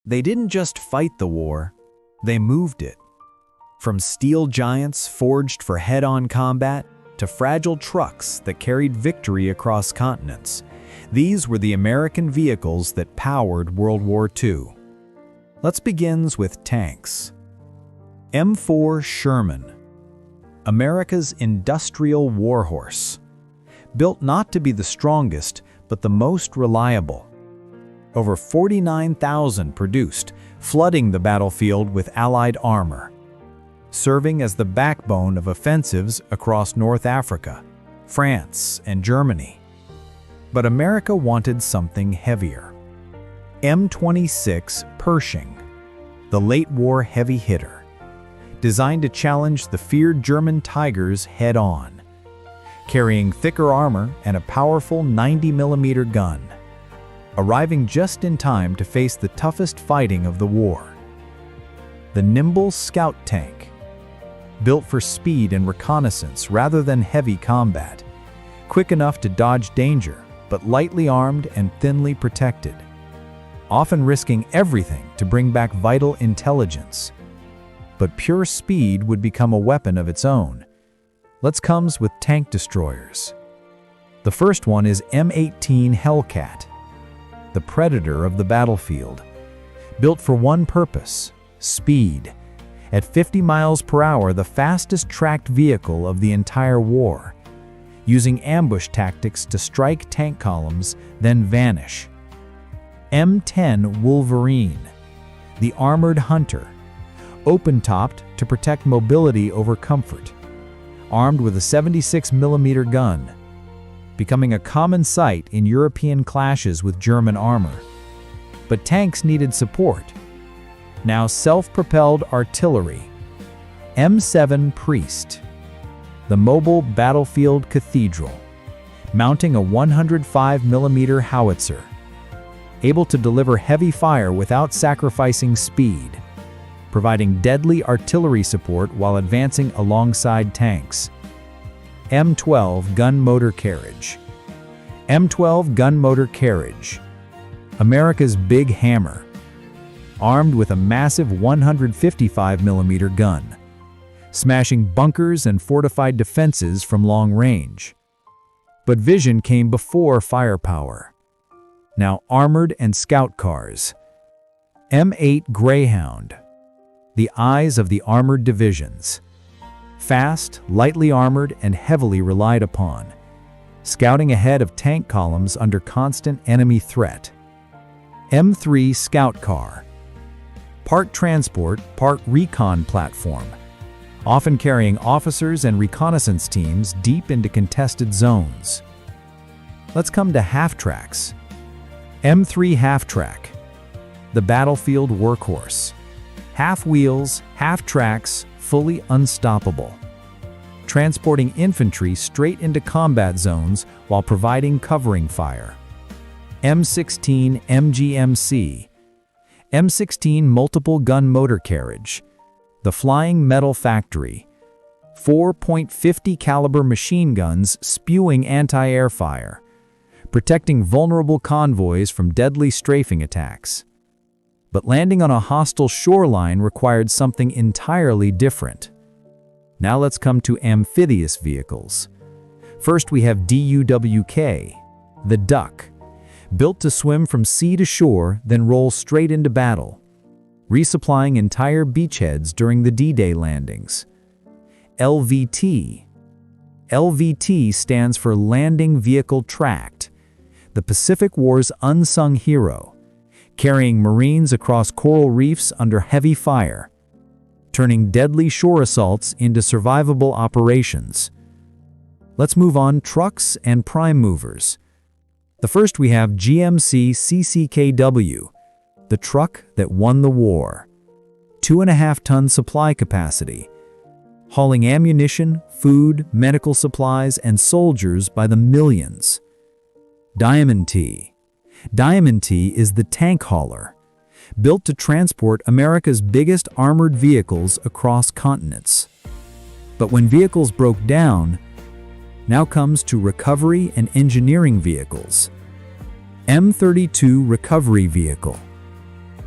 They didn't just fight the war, they moved it. From steel giants forged for head-on combat to fragile trucks that carried victory across continents, these were the American vehicles that powered World War II. Let's begin with tanks. M4 Sherman, America's industrial warhorse. Built not to be the strongest, but the most reliable. Over 49,000 produced, flooding the battlefield with Allied armor, serving as the backbone of offensives across North Africa, France, and Germany. But America wanted something heavier. M26 Pershing, the late-war heavy hitter, designed to challenge the feared German Tigers head-on, carrying thicker armor and a powerful 90mm gun, arriving just in time to face the toughest fighting of the war. The nimble scout tank, built for speed and reconnaissance rather than heavy combat, quick enough to dodge danger, but lightly armed and thinly protected, often risking everything to bring back vital intelligence. But pure speed would become a weapon of its own. Let's come with tank destroyers. The first one is M18 Hellcat, the predator of the battlefield, built for one purpose: speed. At 50 miles per hour, the fastest tracked vehicle of the entire war, using ambush tactics to strike tank columns, then vanish. M10 Wolverine, the armored hunter, open-topped to protect mobility over comfort, armed with a 76mm gun, becoming a common sight in European clashes with German armor. But tanks needed support. Now self-propelled artillery. M7 Priest, the mobile battlefield cathedral, mounting a 105mm howitzer, able to deliver heavy fire without sacrificing speed, providing deadly artillery support while advancing alongside tanks. M12 Gun Motor Carriage. M12 Gun Motor Carriage, America's big hammer, armed with a massive 155mm gun, smashing bunkers and fortified defenses from long range. But vision came before firepower. Now armored and scout cars. M8 Greyhound, the eyes of the armored divisions. Fast, lightly armored, and heavily relied upon, scouting ahead of tank columns under constant enemy threat. M3 Scout Car, part transport, part recon platform, often carrying officers and reconnaissance teams deep into contested zones. Let's come to half-tracks. M3 Half-Track, the battlefield workhorse. Half wheels, half tracks, fully unstoppable, transporting infantry straight into combat zones while providing covering fire. M16 MGMC, M16 Multiple Gun Motor Carriage, the Flying Metal Factory, 4.50 caliber machine guns spewing anti-air fire, protecting vulnerable convoys from deadly strafing attacks. But landing on a hostile shoreline required something entirely different. Now let's come to amphibious vehicles. First we have DWWII, the Duck, built to swim from sea to shore, then roll straight into battle, resupplying entire beachheads during the D-Day landings. LVT. LVT stands for Landing Vehicle Tracked, the Pacific War's unsung hero, carrying Marines across coral reefs under heavy fire, turning deadly shore assaults into survivable operations. Let's move on trucks and prime movers. The first we have GMC CCKW, the truck that won the war. 2.5-ton supply capacity, hauling ammunition, food, medical supplies, and soldiers by the millions. Diamond T. Diamond T is the tank hauler, built to transport America's biggest armored vehicles across continents. But when vehicles broke down, now comes to recovery and engineering vehicles. M32 Recovery Vehicle,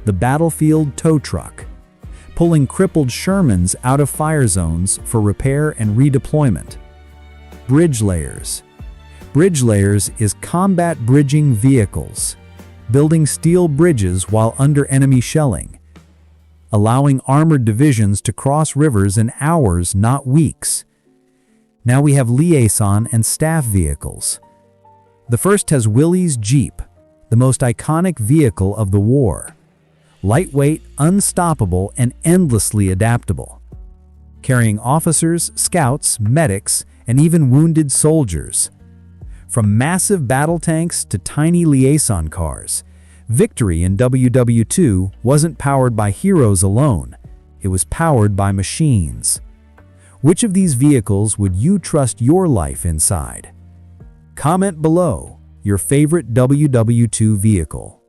the battlefield tow truck, pulling crippled Shermans out of fire zones for repair and redeployment. Bridge layers. Bridge layers is combat bridging vehicles, building steel bridges while under enemy shelling, allowing armored divisions to cross rivers in hours, not weeks. Now we have liaison and staff vehicles. The first has Willie's Jeep, the most iconic vehicle of the war. Lightweight, unstoppable, and endlessly adaptable. Carrying officers, scouts, medics, and even wounded soldiers. From massive battle tanks to tiny liaison cars, victory in WWII wasn't powered by heroes alone, it was powered by machines. Which of these vehicles would you trust your life inside? Comment below your favorite WWII vehicle.